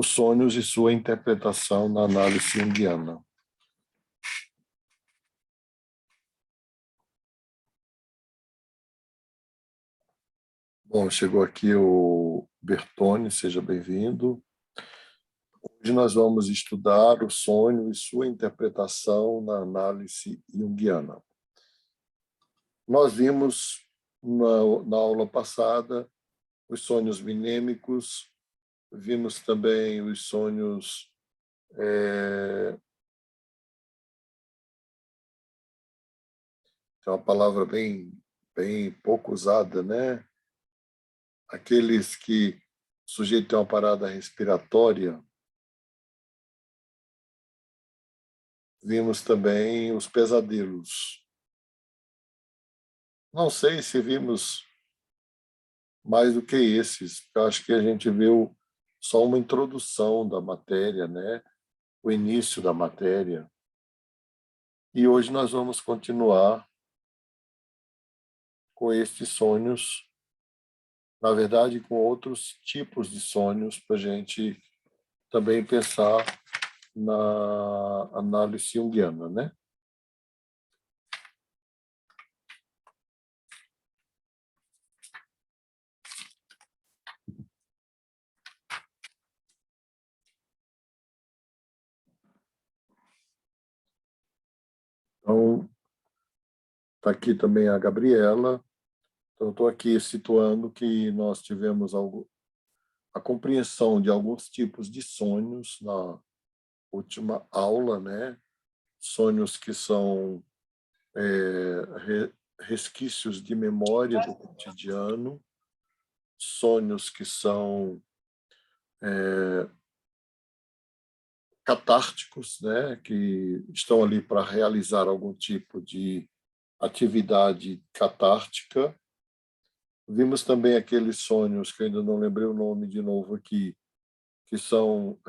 Os sonhos e sua interpretação na análise junguiana. Bom, chegou aqui o Bertone, seja bem-vindo. Hoje nós vamos estudar o sonho e sua interpretação na análise junguiana. Nós vimos na aula passada os sonhos minêmicos, vimos também os sonhos é uma palavra bem pouco usada, né? Aqueles que o sujeito tem uma parada respiratória. Vimos também os pesadelos. Não sei se vimos mais do que esses, porque eu acho que a gente viu só uma introdução da matéria, né? O início da matéria. E hoje nós vamos continuar com estes sonhos, na verdade, com outros tipos de sonhos, para a gente também pensar na análise junguiana, né? Então, está aqui também a Gabriela. Então, estou aqui situando que nós tivemos a compreensão de alguns tipos de sonhos na última aula, né? Sonhos que são resquícios de memória do cotidiano, sonhos que são catárticos, né? Que estão ali para realizar algum tipo de atividade catártica. Vimos também aqueles sonhos, que eu ainda não lembrei o nome de novo aqui, que são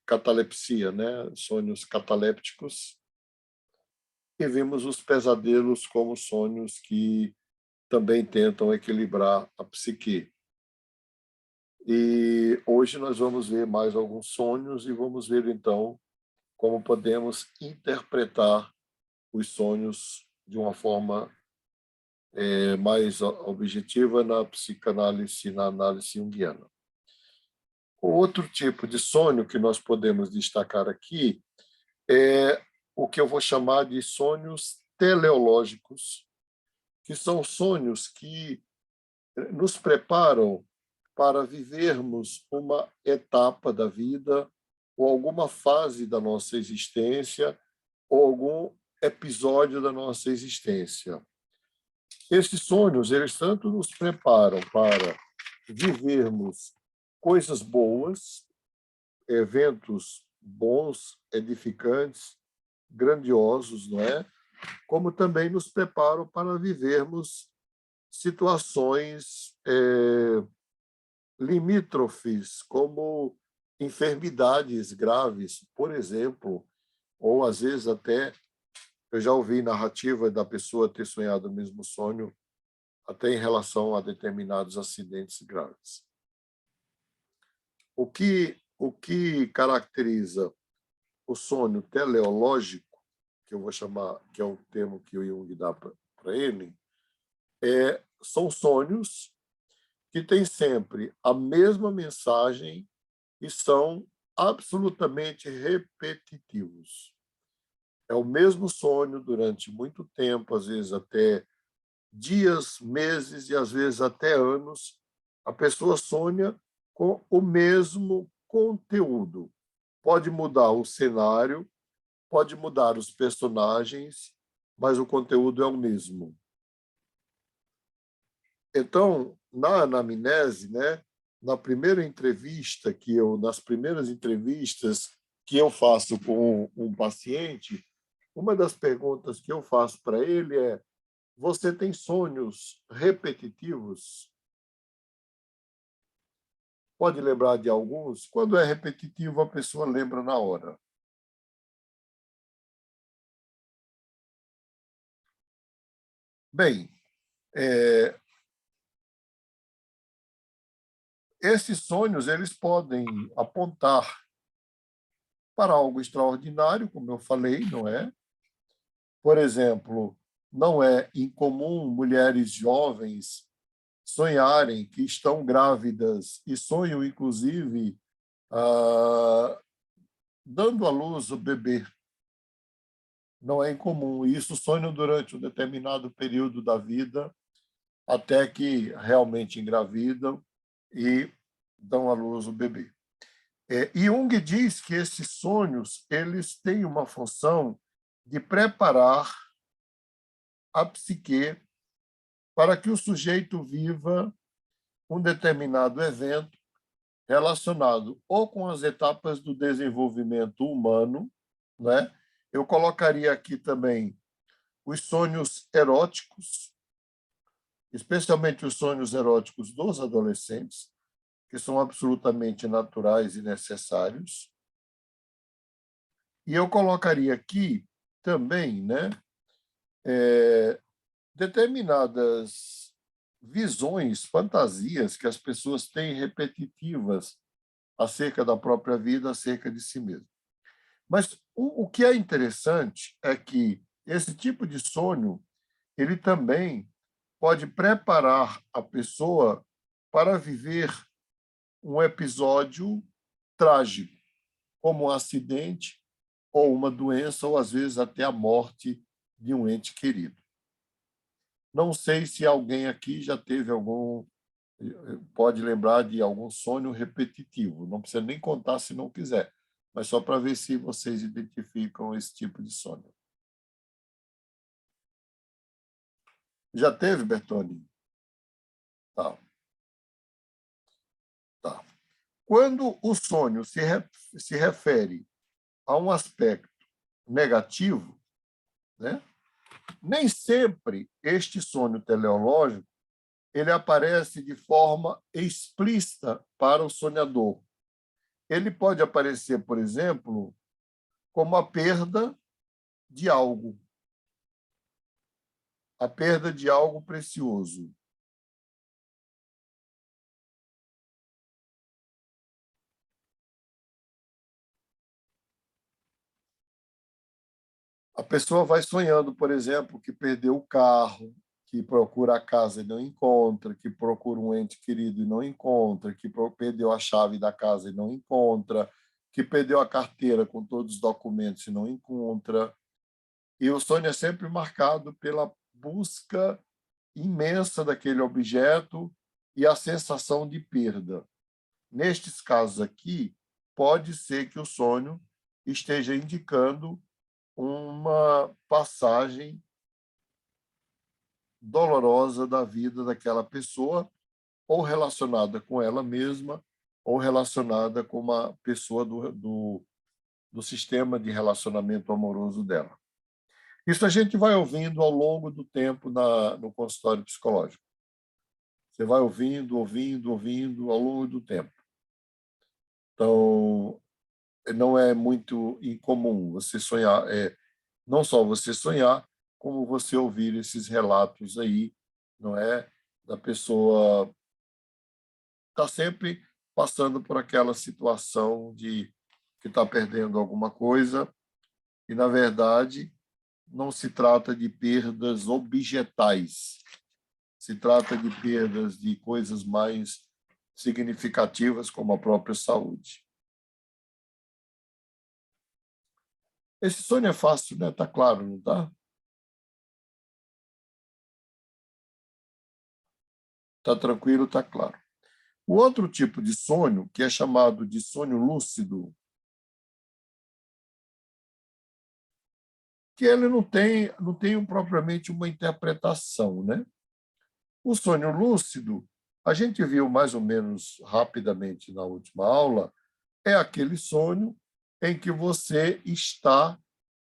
catalepsia, né? Sonhos catalépticos. E vimos os pesadelos como sonhos que também tentam equilibrar a psique. E hoje nós vamos ver mais alguns sonhos e vamos ver, então, como podemos interpretar os sonhos de uma forma mais objetiva na psicanálise, na análise junguiana. O outro tipo de sonho que nós podemos destacar aqui é o que eu vou chamar de sonhos teleológicos, que são sonhos que nos preparam para vivermos uma etapa da vida ou alguma fase da nossa existência ou algum episódio da nossa existência. Esses sonhos, eles tanto nos preparam para vivermos coisas boas, eventos bons, edificantes, grandiosos, não é? Como também nos preparam para vivermos situações limítrofes, como enfermidades graves, por exemplo, ou às vezes até, eu já ouvi narrativa da pessoa ter sonhado o mesmo sonho, até em relação a determinados acidentes graves. O que caracteriza o sonho teleológico, que eu vou chamar, que é o termo que o Jung dá para ele, são sonhos que têm sempre a mesma mensagem e são absolutamente repetitivos. É o mesmo sonho durante muito tempo, às vezes até dias, meses e às vezes até anos. A pessoa sonha com o mesmo conteúdo. Pode mudar o cenário, pode mudar os personagens, mas o conteúdo é o mesmo. Então, na anamnese, né, nas primeiras entrevistas que eu faço com um paciente, uma das perguntas que eu faço para ele é: você tem sonhos repetitivos? Pode lembrar de alguns? Quando é repetitivo, a pessoa lembra na hora. Bem, esses sonhos eles podem apontar para algo extraordinário, como eu falei, não é? Por exemplo, não é incomum mulheres jovens sonharem que estão grávidas e sonham, inclusive, dando à luz o bebê. Não é incomum. Isso sonham durante um determinado período da vida, até que realmente engravidam e dão à luz o bebê. E Jung diz que esses sonhos eles têm uma função de preparar a psique para que o sujeito viva um determinado evento relacionado ou com as etapas do desenvolvimento humano, né? Eu colocaria aqui também os sonhos eróticos, especialmente os sonhos eróticos dos adolescentes, que são absolutamente naturais e necessários. E eu colocaria aqui também, né, determinadas visões, fantasias que as pessoas têm repetitivas acerca da própria vida, acerca de si mesmo. Mas o que é interessante é que esse tipo de sonho ele também pode preparar a pessoa para viver um episódio trágico, como um acidente ou uma doença, ou às vezes até a morte de um ente querido. Não sei se alguém aqui já teve pode lembrar de algum sonho repetitivo. Não precisa nem contar se não quiser, mas só para ver se vocês identificam esse tipo de sonho. Já teve, Bertoni? Tá. Tá. Quando o sonho se refere a um aspecto negativo, né, nem sempre este sonho teleológico ele aparece de forma explícita para o sonhador. Ele pode aparecer, por exemplo, como a perda de algo precioso. A pessoa vai sonhando, por exemplo, que perdeu o carro, que procura a casa e não encontra, que procura um ente querido e não encontra, que perdeu a chave da casa e não encontra, que perdeu a carteira com todos os documentos e não encontra. E o sonho é sempre marcado pela busca imensa daquele objeto e a sensação de perda. Nestes casos aqui, pode ser que o sonho esteja indicando uma passagem dolorosa da vida daquela pessoa, ou relacionada com ela mesma, ou relacionada com uma pessoa do sistema de relacionamento amoroso dela. Isso a gente vai ouvindo ao longo do tempo no consultório psicológico. Você vai ouvindo, ouvindo, ouvindo ao longo do tempo. Então, não é muito incomum você sonhar, não só você sonhar, como você ouvir esses relatos aí, não é? Da pessoa está sempre passando por aquela situação de que está perdendo alguma coisa e, na verdade, não se trata de perdas objetais, se trata de perdas de coisas mais significativas, como a própria saúde. Esse sonho é fácil, né? Está claro, não está? Está tranquilo, está claro. O outro tipo de sonho, que é chamado de sonho lúcido, que ele não tem propriamente uma interpretação, né? O sonho lúcido, a gente viu mais ou menos rapidamente na última aula, é aquele sonho em que você está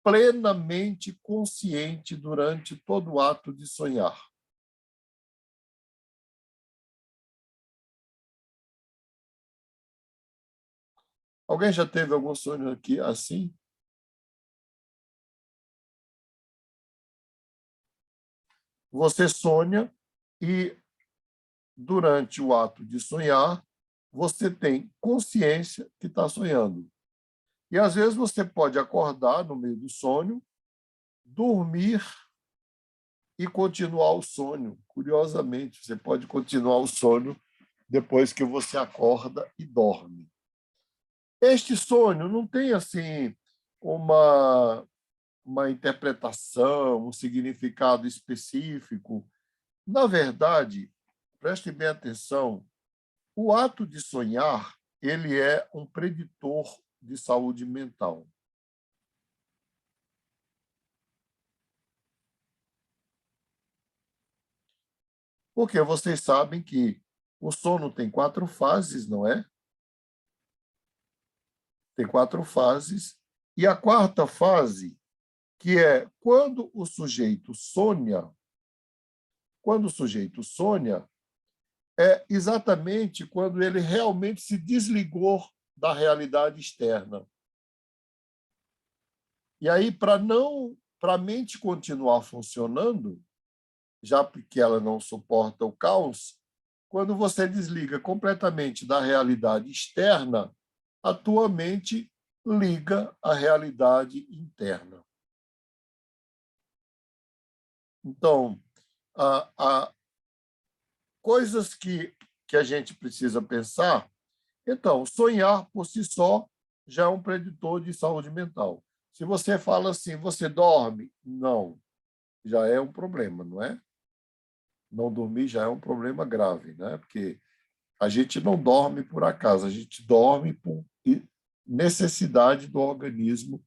plenamente consciente durante todo o ato de sonhar. Alguém já teve algum sonho aqui assim? Você sonha e, durante o ato de sonhar, você tem consciência que está sonhando. E, às vezes, você pode acordar no meio do sonho, dormir e continuar o sonho. Curiosamente, você pode continuar o sonho depois que você acorda e dorme. Este sonho não tem assim uma interpretação, um significado específico. Na verdade, preste bem atenção, o ato de sonhar, ele é um preditor de saúde mental. Porque vocês sabem que o sono tem 4 fases, não é? Tem 4 fases. E a quarta fase, que é quando o sujeito sonha, é exatamente quando ele realmente se desligou da realidade externa. E aí, para a mente continuar funcionando, já porque ela não suporta o caos, quando você desliga completamente da realidade externa, a tua mente liga à realidade interna. Então, coisas que a gente precisa pensar. Então, sonhar por si só já é um preditor de saúde mental. Se você fala assim, você dorme? Não, já é um problema, não é? Não dormir já é um problema grave, né? Porque a gente não dorme por acaso, a gente dorme por necessidade do organismo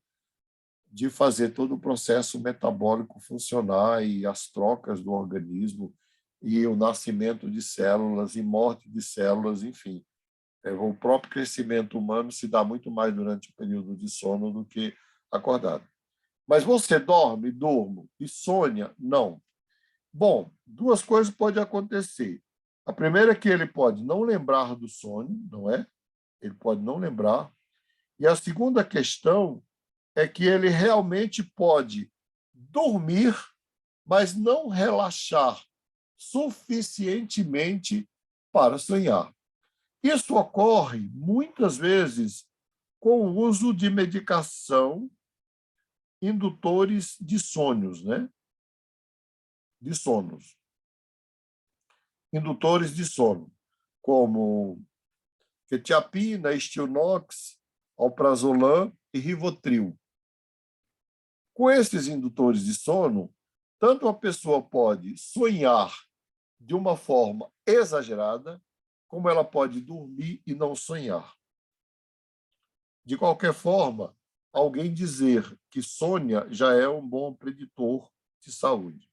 de fazer todo o processo metabólico funcionar e as trocas do organismo e o nascimento de células e morte de células, enfim. O próprio crescimento humano se dá muito mais durante o período de sono do que acordado. Mas você dorme, durmo e sonha? Não. Bom, 2 coisas podem acontecer. A primeira é que ele pode não lembrar do sonho, não é? Ele pode não lembrar. E a segunda questão é que ele realmente pode dormir, mas não relaxar suficientemente para sonhar. Isso ocorre muitas vezes com o uso de medicação indutores de sonhos, né? De sonos. Indutores de sono, como quetiapina, Stilnox, alprazolam e Rivotril. Com esses indutores de sono, tanto a pessoa pode sonhar de uma forma exagerada, como ela pode dormir e não sonhar. De qualquer forma, alguém dizer que sonha já é um bom preditor de saúde.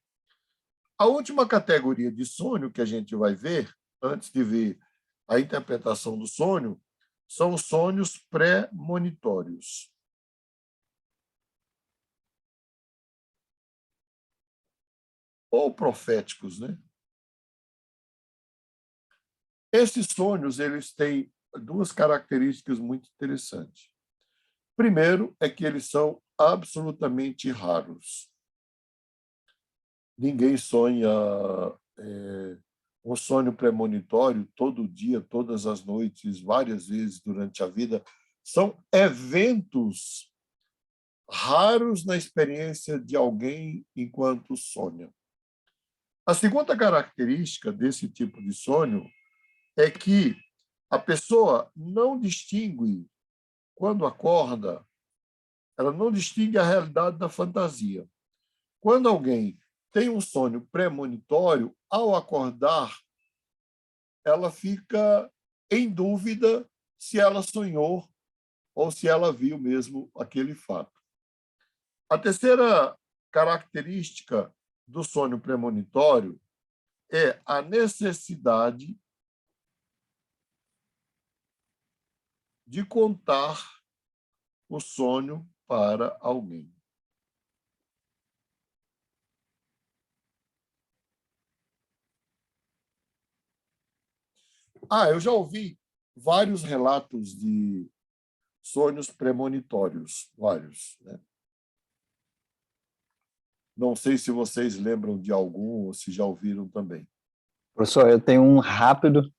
A última categoria de sonho que a gente vai ver, antes de ver a interpretação do sonho, são os sonhos premonitórios. Ou proféticos, né? Esses sonhos, eles têm 2 características muito interessantes. Primeiro é que eles são absolutamente raros. Ninguém sonha um sonho premonitório todo dia, todas as noites, várias vezes durante a vida. São eventos raros na experiência de alguém enquanto sonha. A segunda característica desse tipo de sonho é que a pessoa não distingue, quando acorda, ela não distingue a realidade da fantasia. Quando alguém tem um sonho premonitório, ao acordar, ela fica em dúvida se ela sonhou ou se ela viu mesmo aquele fato. A terceira característica do sonho premonitório é a necessidade de contar o sonho para alguém. Eu já ouvi vários relatos de sonhos premonitórios, vários, né? Não sei se vocês lembram de algum ou se já ouviram também. Professor, eu tenho um rápido.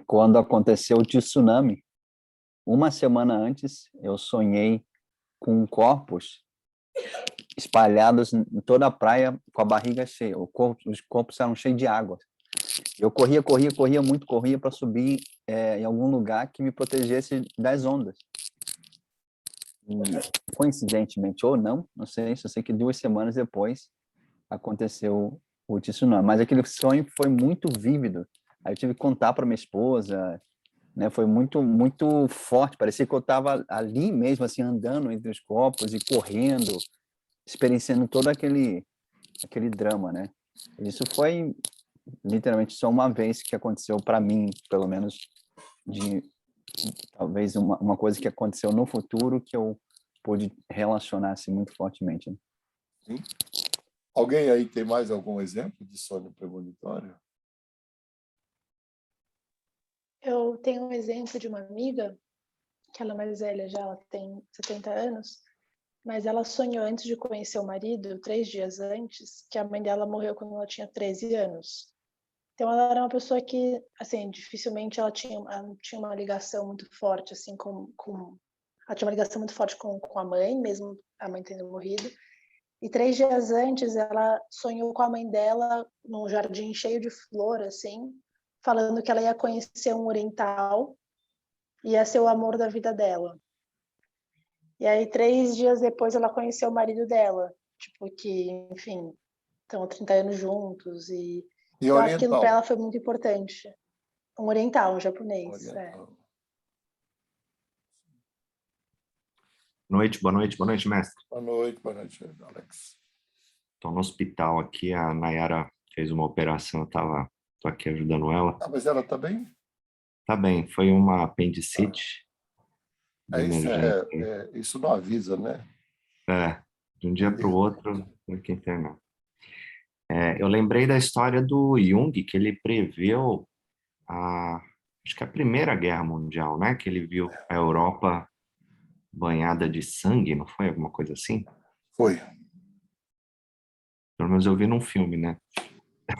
Quando aconteceu o tsunami, uma semana antes, eu sonhei com corpos espalhados em toda a praia com a barriga cheia. Os corpos eram cheios de água. Eu corria muito, corria para subir em algum lugar que me protegesse das ondas. E, coincidentemente ou não sei, só sei que 2 semanas depois aconteceu o tsunami. Mas aquele sonho foi muito vívido. Aí eu tive que contar para minha esposa, né? Foi muito, muito forte. Parecia que eu estava ali mesmo, assim, andando entre os corpos e correndo, experienciando todo aquele drama, né? Isso foi literalmente só uma vez que aconteceu para mim, pelo menos, de talvez uma coisa que aconteceu no futuro que eu pude relacionar assim, muito fortemente. Né? Sim. Alguém aí tem mais algum exemplo de sonho premonitório? Eu tenho um exemplo de uma amiga, que ela é mais velha já, ela tem 70 anos, mas ela sonhou antes de conhecer o marido, 3 dias antes, que a mãe dela morreu quando ela tinha 13 anos. Então ela era uma pessoa que, assim, dificilmente ela tinha uma ligação muito forte, assim, ela tinha uma ligação muito forte com a mãe, mesmo a mãe tendo morrido. E 3 dias antes ela sonhou com a mãe dela num jardim cheio de flor, assim, falando que ela ia conhecer um oriental, ia ser o amor da vida dela. E aí 3 dias depois ela conheceu o marido dela, tipo que, enfim, estão 30 anos juntos e E eu acho que aquilo para oriental? ela foi muito importante. Um oriental, um japonês. Oriental. Boa noite, mestre. Boa noite, Alex. Estou no hospital aqui, a Nayara fez uma operação, tô aqui ajudando ela. Ah, mas ela está bem? Tá bem, foi uma apendicite de emergência. Isso não avisa, né? De um dia para o outro, tem que internar. Eu lembrei da história do Jung, que ele preveu acho que a Primeira Guerra Mundial, né? Que ele viu a Europa banhada de sangue, não foi? Alguma coisa assim? Foi. Pelo menos eu vi num filme, né?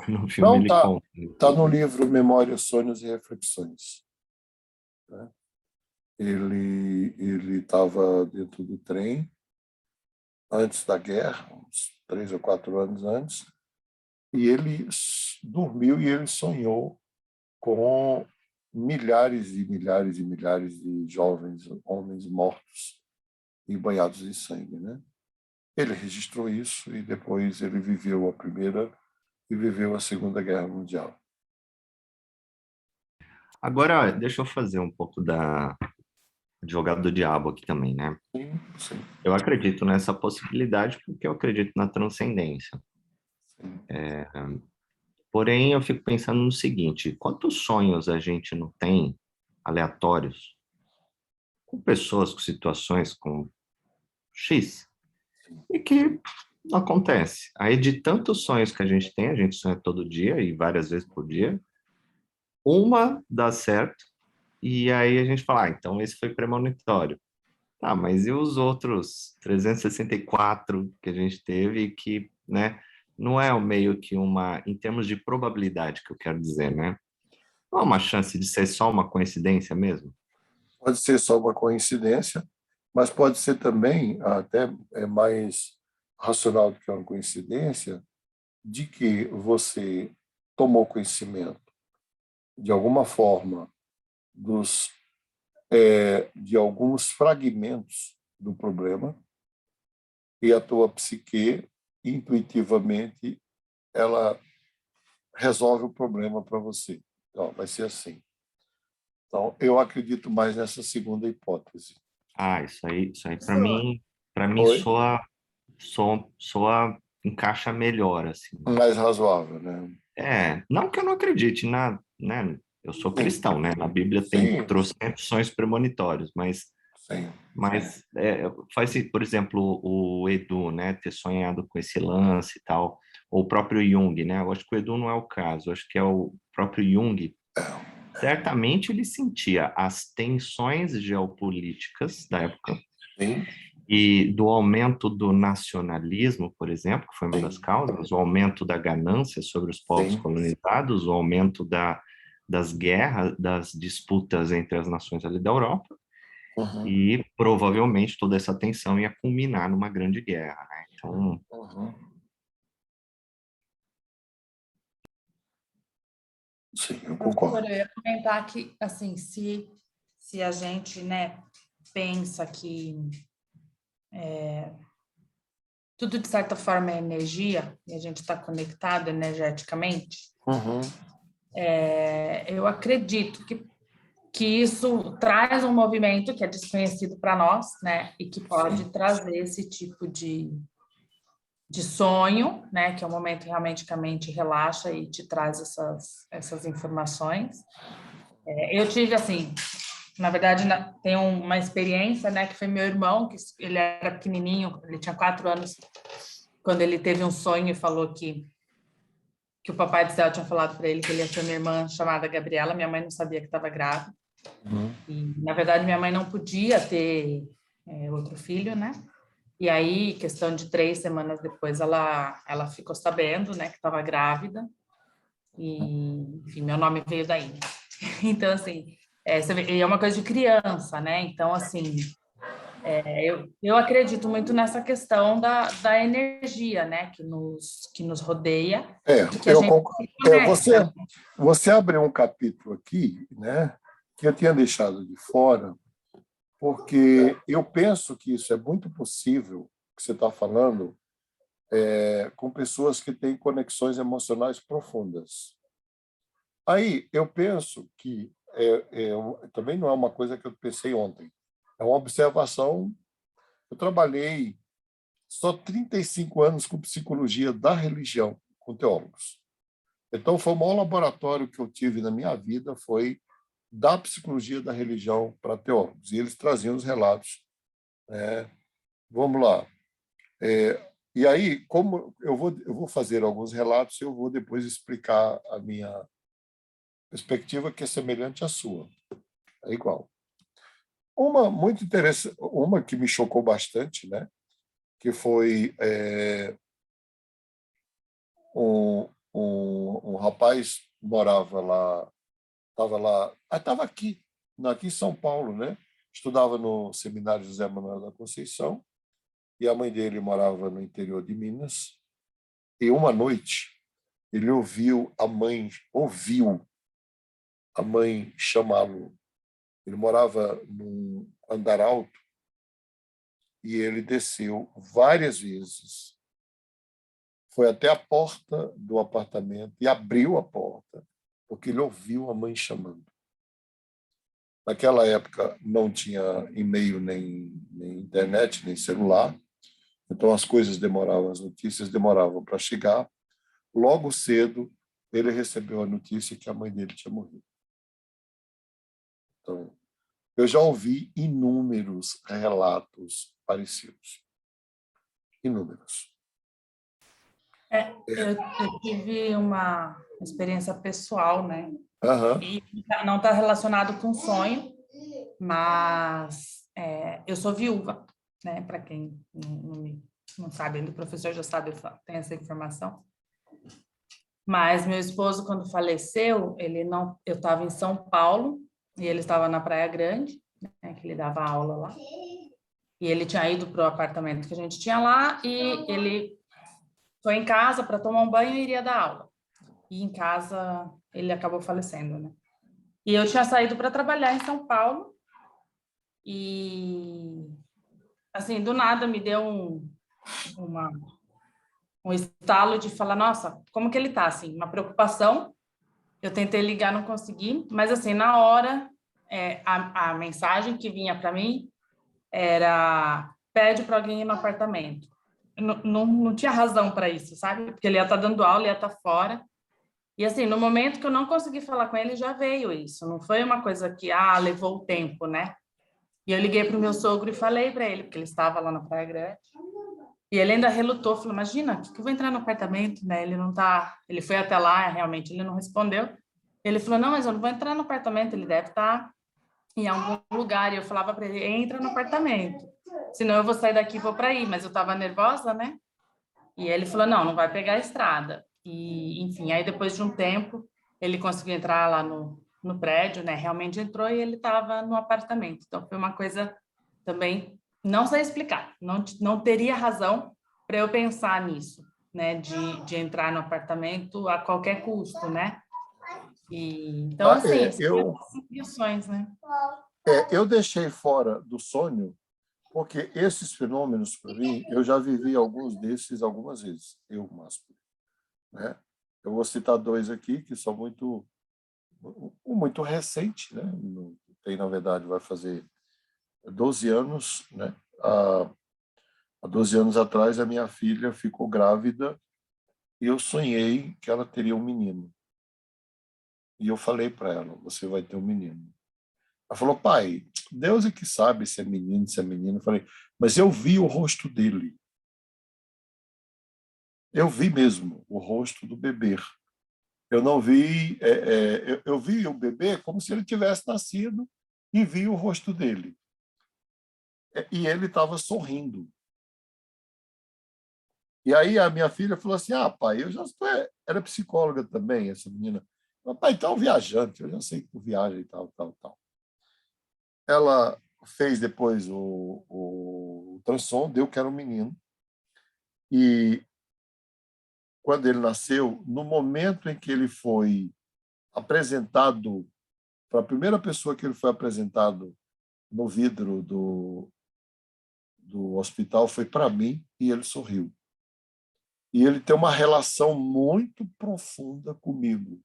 No filme Não, ele conta. tá no livro Memórias, Sonhos e Reflexões. Né? Ele estava dentro do trem antes da guerra, uns 3 ou 4 anos antes, e ele dormiu e ele sonhou com milhares e milhares e milhares de jovens homens mortos e banhados em sangue, né? Ele registrou isso e depois ele viveu a Primeira e viveu a Segunda Guerra Mundial. Agora, deixa eu fazer um pouco da advogado do diabo aqui também, né? Sim, sim. Eu acredito nessa possibilidade porque eu acredito na transcendência. Porém, eu fico pensando no seguinte: quantos sonhos a gente não tem aleatórios com pessoas, com situações, com X, e que não acontece. Aí, de tantos sonhos que a gente sonha todo dia e várias vezes por dia, uma dá certo, e aí a gente fala, então esse foi premonitório. Tá, mas e os outros 364 que a gente teve que, né, não é o meio que em termos de probabilidade que eu quero dizer, né? Não é uma chance de ser só uma coincidência mesmo? Pode ser só uma coincidência, mas pode ser também, até mais racional do que uma coincidência, de que você tomou conhecimento, de alguma forma, de alguns fragmentos do problema e a tua psique, intuitivamente, ela resolve o problema para você. Então, vai ser assim. Então, eu acredito mais nessa segunda hipótese. Isso aí para mim Oi? soa encaixa melhor, assim. Mais razoável, né? Não que eu não acredite né? Eu sou Sim, cristão, né? Na Bíblia tem sim, trocentos sonhos premonitórios, sim. mas faz, por exemplo, o Edu, né, ter sonhado com esse lance e tal, ou o próprio Jung, né? Eu acho que o Edu não é o caso, eu acho que é o próprio Jung. Certamente ele sentia as tensões geopolíticas da época Sim, e do aumento do nacionalismo, por exemplo, que foi uma das sim, causas, o aumento da ganância sobre os povos sim, colonizados, o aumento da das guerras, das disputas entre as nações ali da Europa, Uhum. e provavelmente toda essa tensão ia culminar numa grande guerra, né? Então, Uhum. Sim, eu concordo. Professora, eu ia comentar que, assim, se a gente, né, pensa que tudo, de certa forma, é energia, e a gente está conectado energeticamente, Uhum. eu acredito que isso traz um movimento que é desconhecido para nós, né, e que pode trazer esse tipo de sonho, né, que é um momento realmente que a mente relaxa e te traz essas informações. Eu tive, assim, na verdade, tem uma experiência, né, que foi meu irmão, que ele era pequenininho, ele tinha 4 anos, quando ele teve um sonho e falou que o Papai do Céu tinha falado para ele que ele ia ter uma irmã chamada Gabriela. Minha mãe não sabia que estava grávida. Uhum. E, na verdade, minha mãe não podia ter outro filho, né? E aí, questão de 3 semanas depois, ela ficou sabendo, né, que estava grávida. E, enfim, meu nome veio daí. Então, assim, você vê, e é uma coisa de criança, né? Então, assim, eu acredito muito nessa questão da energia, né, que nos rodeia e que a Eu gente concordo. se conecta. Você abriu um capítulo aqui, né, que eu tinha deixado de fora, porque eu penso que isso é muito possível, que você está falando, com pessoas que têm conexões emocionais profundas. Aí eu penso que também não é uma coisa que eu pensei ontem, é uma observação. Eu trabalhei só 35 anos com psicologia da religião, com teólogos. Então, foi o maior laboratório que eu tive na minha vida, foi da psicologia da religião para teólogos. E eles traziam os relatos. Né? Vamos lá. E aí, como eu vou fazer alguns relatos, eu vou depois explicar a minha perspectiva, que é semelhante à sua. É igual. Uma muito interessante, uma que me chocou bastante, né? Que foi um rapaz morava lá, estava aqui em São Paulo, né? Estudava no Seminário José Manuel da Conceição, e a mãe dele morava no interior de Minas. E uma noite ele ouviu a mãe chamá-lo. Ele morava num andar alto e ele desceu várias vezes, foi até a porta do apartamento e abriu a porta, porque ele ouviu a mãe chamando. Naquela época não tinha e-mail, nem internet, nem celular, então as coisas demoravam, as notícias demoravam para chegar. Logo cedo, ele recebeu a notícia que a mãe dele tinha morrido. Então, eu já ouvi inúmeros relatos parecidos. Inúmeros. Eu tive uma experiência pessoal, né? Aham. E não está relacionado com sonho, mas eu sou viúva, né? Para quem não sabe, o professor já sabe, tem essa informação. Mas meu esposo, quando faleceu, eu estava em São Paulo e ele estava na Praia Grande, né? Que ele dava aula lá. E ele tinha ido para o apartamento que a gente tinha lá e ele foi em casa para tomar um banho e iria dar aula. E em casa ele acabou falecendo, né? E eu tinha saído para trabalhar em São Paulo e, assim, do nada me deu um estalo de falar, nossa, como que ele tá? Assim, uma preocupação. Eu tentei ligar, não consegui, mas assim, na hora, a mensagem que vinha para mim era: pede para alguém ir no apartamento. Não tinha razão para isso, sabe? Porque ele ia estar dando aula, ia estar fora. E assim, no momento que eu não consegui falar com ele, já veio isso. Não foi uma coisa que, levou o tempo, né? E eu liguei para o meu sogro e falei para ele, porque ele estava lá na Praia Grande. E ele ainda relutou, falou: imagina, que eu vou entrar no apartamento, né? Ele não tá. Ele foi até lá, realmente, ele não respondeu. Ele falou: não, mas eu não vou entrar no apartamento, ele deve estar em algum lugar. E eu falava para ele: entra no apartamento, senão eu vou sair daqui e vou para aí. Mas eu estava nervosa, né? E ele falou: não vai pegar a estrada. E, enfim, aí depois de um tempo, ele conseguiu entrar lá no prédio, né? Realmente entrou e ele estava no apartamento. Então, foi uma coisa também, não sei explicar, não teria razão para eu pensar nisso, né? De entrar no apartamento a qualquer custo, né? E, então, assim, são intuições, né? Eu deixei fora do sonho, porque esses fenômenos, para mim, eu já vivi alguns desses algumas vezes, eu, Márcio, né? Eu vou citar dois aqui que são muito recente, né? Tem, na verdade, vai fazer 12 anos, né? Há 12 anos atrás, a minha filha ficou grávida e eu sonhei que ela teria um menino. E eu falei para ela, você vai ter um menino. Ela falou, pai, Deus é que sabe se é menino, se é menino. Eu falei, mas eu vi o rosto dele. Eu vi mesmo o rosto do bebê. Eu não vi, eu vi o bebê como se ele tivesse nascido e vi o rosto dele. E ele estava sorrindo. E aí a minha filha falou assim, pai, eu já estou... Era psicóloga também, essa menina. Pai, então viajante, eu já sei que tu viaja e tal, tal, tal. Ela fez depois o ultrassom, deu que era um menino. E quando ele nasceu, no momento em que ele foi apresentado, para a primeira pessoa que ele foi apresentado no vidro do hospital, foi para mim, e ele sorriu. E ele tem uma relação muito profunda comigo,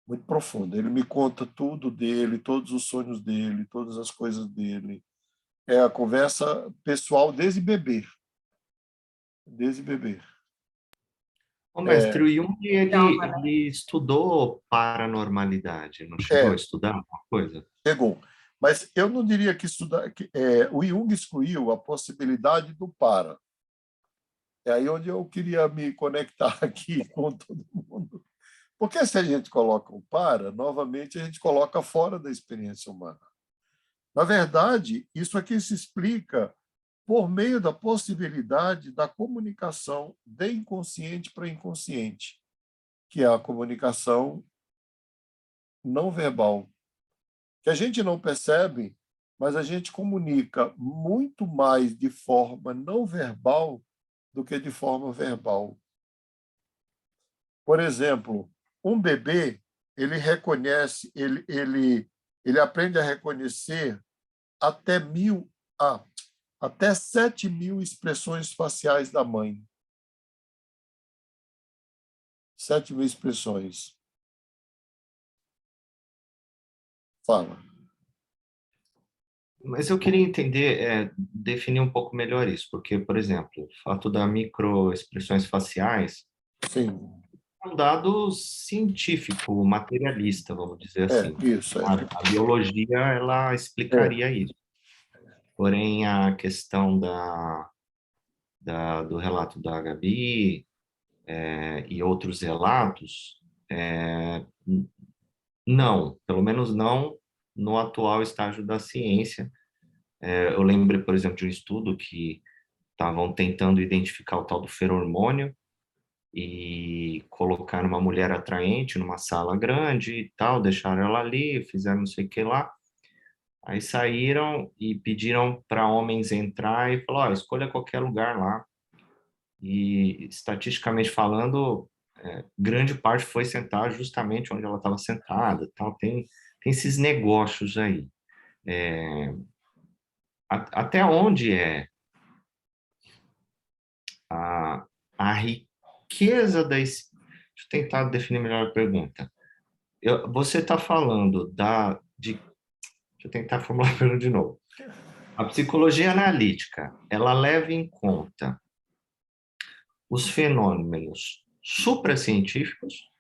muito profunda. Ele me conta tudo dele, todos os sonhos dele, todas as coisas dele. É a conversa pessoal desde bebê. Desde bebê. O mestre, o Jung, Calma, né? ele estudou paranormalidade, não chegou a estudar alguma coisa? Chegou. Mas eu não diria que estudar. O Jung excluiu a possibilidade do para. É aí onde eu queria me conectar aqui com todo mundo. Porque se a gente coloca o para, novamente a gente coloca fora da experiência humana. Na verdade, isso aqui se explica por meio da possibilidade da comunicação de inconsciente para inconsciente, que é a comunicação não verbal, que a gente não percebe, mas a gente comunica muito mais de forma não verbal do que de forma verbal. Por exemplo, um bebê, ele reconhece, ele aprende a reconhecer até 7.000 expressões faciais da mãe. 7.000 expressões. Fala. Mas eu queria entender, definir um pouco melhor isso, porque, por exemplo, o fato da microexpressões faciais Sim. é um dado científico, materialista, vamos dizer assim. Isso. A biologia, ela explicaria isso. Porém, a questão do relato da Gabi e outros relatos, não, pelo menos não no atual estágio da ciência. Eu lembro, por exemplo, de um estudo que estavam tentando identificar o tal do feromônio e colocaram uma mulher atraente numa sala grande e tal, deixaram ela ali, fizeram não sei o que lá. Aí saíram e pediram para homens entrar e falaram, escolha qualquer lugar lá. E, estatisticamente falando, grande parte foi sentar justamente onde ela estava sentada. Tal. Tem esses negócios aí. Até onde é a riqueza da... Deixa eu tentar definir melhor a pergunta. Você está falando deixa eu tentar formular a pergunta de novo. A psicologia analítica, ela leva em conta os fenômenos supracientíficos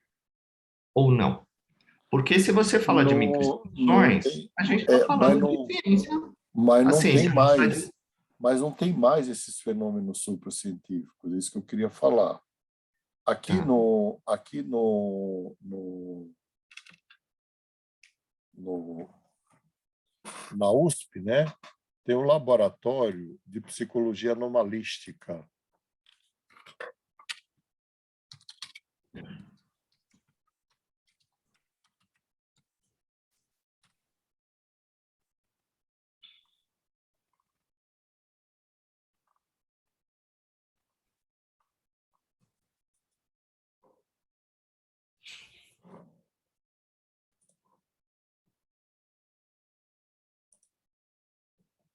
ou não? Porque se você fala de Não microexpressões, tem, a gente está mas falando de não, ciência. mas A não tem ciência não está... mais. Mas não tem mais esses fenômenos supracientíficos. É isso que eu queria falar. Aqui Tá. na USP, né, tem um laboratório de psicologia anomalística.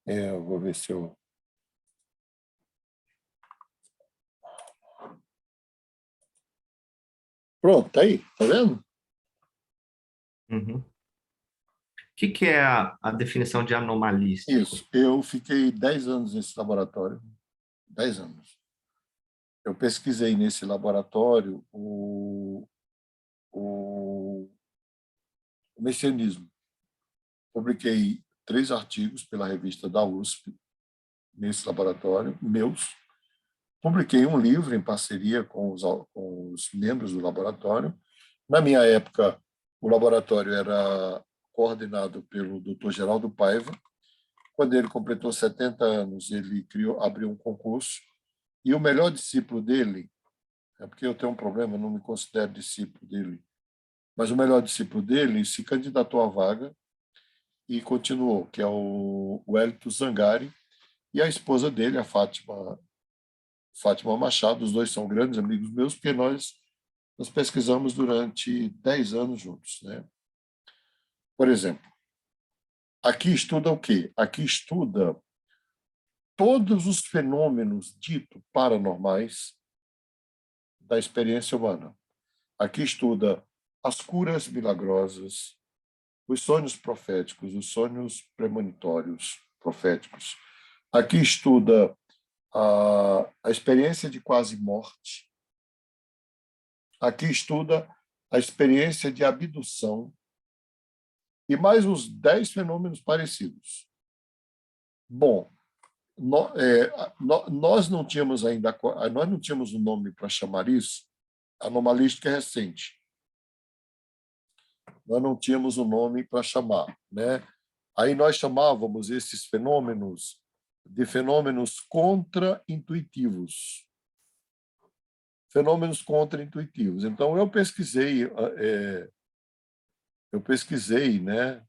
Eu vou ver se eu... Pronto, tá aí, tá vendo? Uhum. O que é a definição de anomalístico? Isso, eu fiquei 10 anos nesse laboratório, 10 anos. Eu pesquisei nesse laboratório o messianismo. Publiquei 3 artigos pela revista da USP, nesse laboratório, meus. Publiquei um livro em parceria com os membros do laboratório. Na minha época, o laboratório era coordenado pelo Dr. Geraldo Paiva. Quando ele completou 70 anos, ele abriu um concurso, e o melhor discípulo dele, é porque eu tenho um problema, eu não me considero discípulo dele, mas o melhor discípulo dele se candidatou à vaga e continuou, que é o Wellington Zangari, e a esposa dele, a Fátima Machado. Os dois são grandes amigos meus, porque nós pesquisamos durante 10 anos juntos, né? Por exemplo, aqui estuda o quê? Aqui estuda todos os fenômenos ditos paranormais da experiência humana. Aqui estuda as curas milagrosas, os sonhos proféticos, os sonhos premonitórios proféticos. Aqui estuda a experiência de quase morte. Aqui estuda a experiência de abdução e mais uns 10 fenômenos parecidos. Bom, nós não tínhamos ainda, nós não tínhamos um nome para chamar isso. A anomalística é recente. Nós não tínhamos um nome para chamar, né? Aí nós chamávamos esses fenômenos de fenômenos contra-intuitivos. Fenômenos contra-intuitivos. Então, eu pesquisei, né?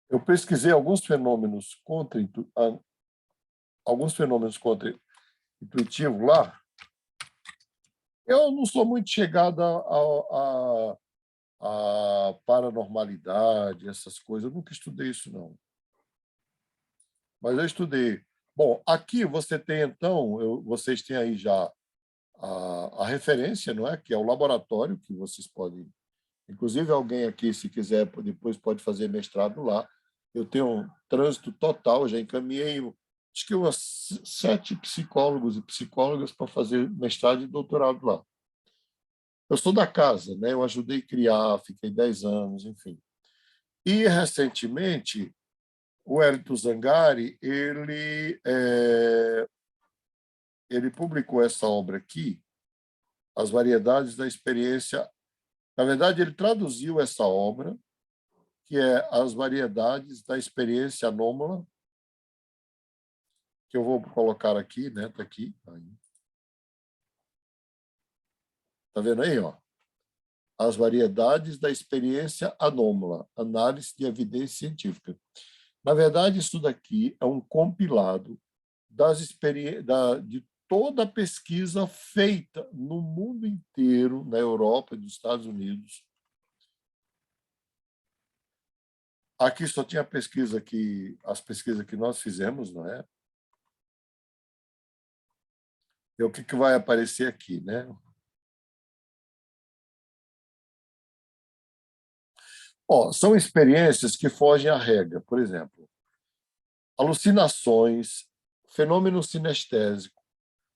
Eu pesquisei alguns fenômenos contra-intuitivos lá. Eu não sou muito chegada a paranormalidade, essas coisas. Eu nunca estudei isso, não. Mas eu estudei. Bom, aqui você tem, então, vocês têm aí já a referência, não é? Que é o laboratório, que vocês podem... Inclusive, alguém aqui, se quiser, depois pode fazer mestrado lá. Eu tenho um trânsito total, já encaminhei, acho que umas 7 psicólogos e psicólogas para fazer mestrado e doutorado lá. Eu sou da casa, né? Eu ajudei a criar, fiquei 10 anos, enfim. E, recentemente, o Wellington Zangari, ele publicou essa obra aqui, As Variedades da Experiência. Na verdade, ele traduziu essa obra, que é As Variedades da Experiência Anômala, que eu vou colocar aqui, né? Está aqui. Está vendo aí, ó? As Variedades da Experiência Anômala, Análise de Evidência Científica. Na verdade, isso daqui é um compilado de toda a pesquisa feita no mundo inteiro, na Europa e nos Estados Unidos. Aqui só tinha as pesquisas que nós fizemos, não é? E o que vai aparecer aqui, né? São experiências que fogem à regra, por exemplo, alucinações, fenômeno sinestésico,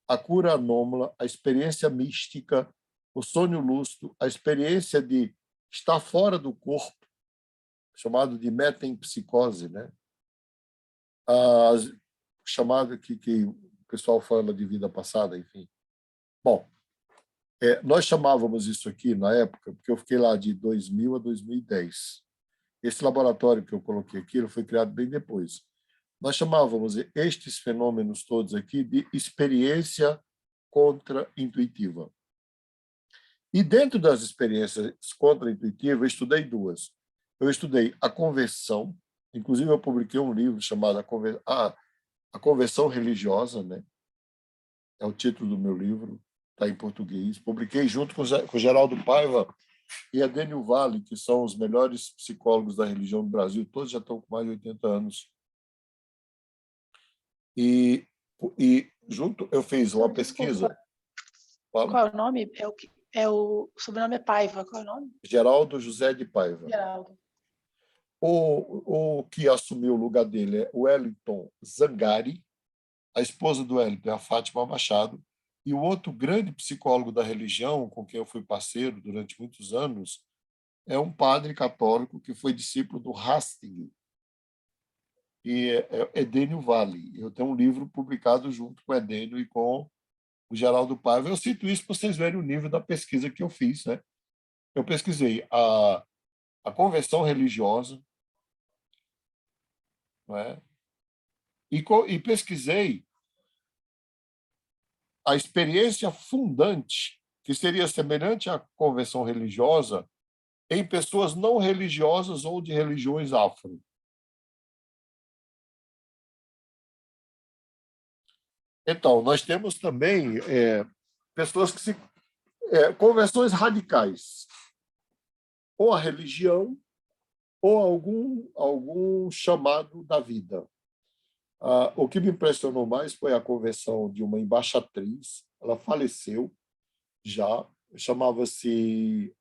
a cura anômala, a experiência mística, o sonho lúcido, a experiência de estar fora do corpo, chamado de metempsicose, né? Chamado que o pessoal fala de vida passada, enfim. Bom, nós chamávamos isso aqui na época, porque eu fiquei lá de 2000 a 2010. Esse laboratório que eu coloquei aqui, ele foi criado bem depois. Nós chamávamos estes fenômenos todos aqui de experiência contra-intuitiva. E dentro das experiências contra-intuitivas, eu estudei 2. Eu estudei a conversão, inclusive eu publiquei um livro chamado A Conversão Religiosa, né? é o título do meu livro, está em português. Publiquei junto com o Geraldo Paiva e Edênio Vale, que são os melhores psicólogos da religião do Brasil, todos já estão com mais de 80 anos. E junto eu fiz uma pesquisa. Qual é o nome? O sobrenome é Paiva. Qual é o nome? Geraldo José de Paiva. Geraldo. O que assumiu o lugar dele é o Wellington Zangari, a esposa do Wellington é a Fátima Machado, e o outro grande psicólogo da religião, com quem eu fui parceiro durante muitos anos, é um padre católico que foi discípulo do Hastings, que é Edênio Vale. Eu tenho um livro publicado junto com o Edênio e com o Geraldo Paiva. Eu cito isso para vocês verem o nível da pesquisa que eu fiz, né? Eu pesquisei a conversão religiosa, não é? E pesquisei a experiência fundante, que seria semelhante à conversão religiosa, em pessoas não religiosas ou de religiões afro. Então, nós temos também pessoas que conversões radicais, ou a religião, ou algum chamado da vida. O que me impressionou mais foi a conversão de uma embaixatriz. Ela faleceu já, chamava-se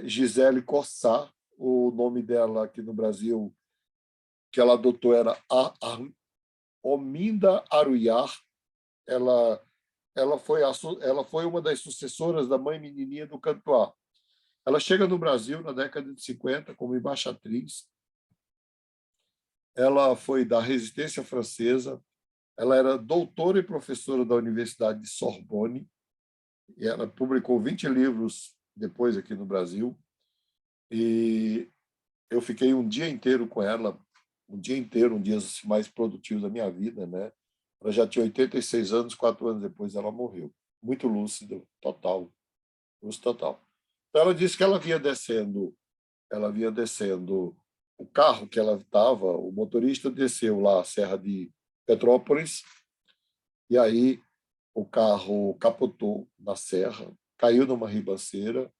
Gisele Cossá. O nome dela aqui no Brasil, que ela adotou, era Ominda Aruyar. Ela foi uma das sucessoras da mãe menininha do Cantuá. Ela chega no Brasil na década de 50 como embaixatriz. Ela foi da Resistência Francesa. Ela era doutora e professora da Universidade de Sorbonne. E ela publicou 20 livros depois aqui no Brasil. E eu fiquei um dia inteiro com ela, um dos mais produtivos da minha vida, né? Ela já tinha 86 anos, 4 anos depois ela morreu. Muito lúcida, total. Luz total. Então, ela disse que ela vinha descendo o carro que ela estava, o motorista desceu lá a Serra de Petrópolis, e aí o carro capotou na serra, caiu numa ribanceira,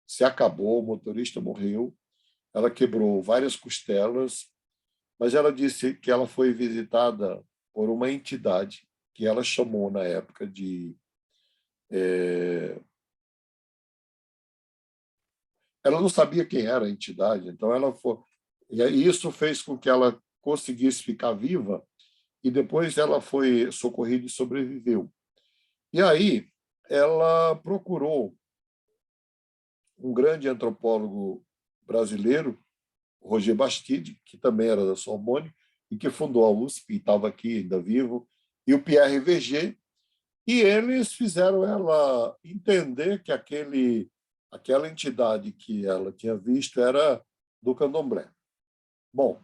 se acabou, o motorista morreu, ela quebrou várias costelas, mas ela disse que ela foi visitada por uma entidade que ela chamou na época de... Ela não sabia quem era a entidade, então ela foi... E isso fez com que ela conseguisse ficar viva, e depois ela foi socorrida e sobreviveu. E aí ela procurou um grande antropólogo brasileiro, Roger Bastide, que também era da Sorbonne, e que fundou a USP, e estava aqui ainda vivo, e o Pierre Verger, e eles fizeram ela entender que aquela entidade que ela tinha visto era do candomblé. Bom,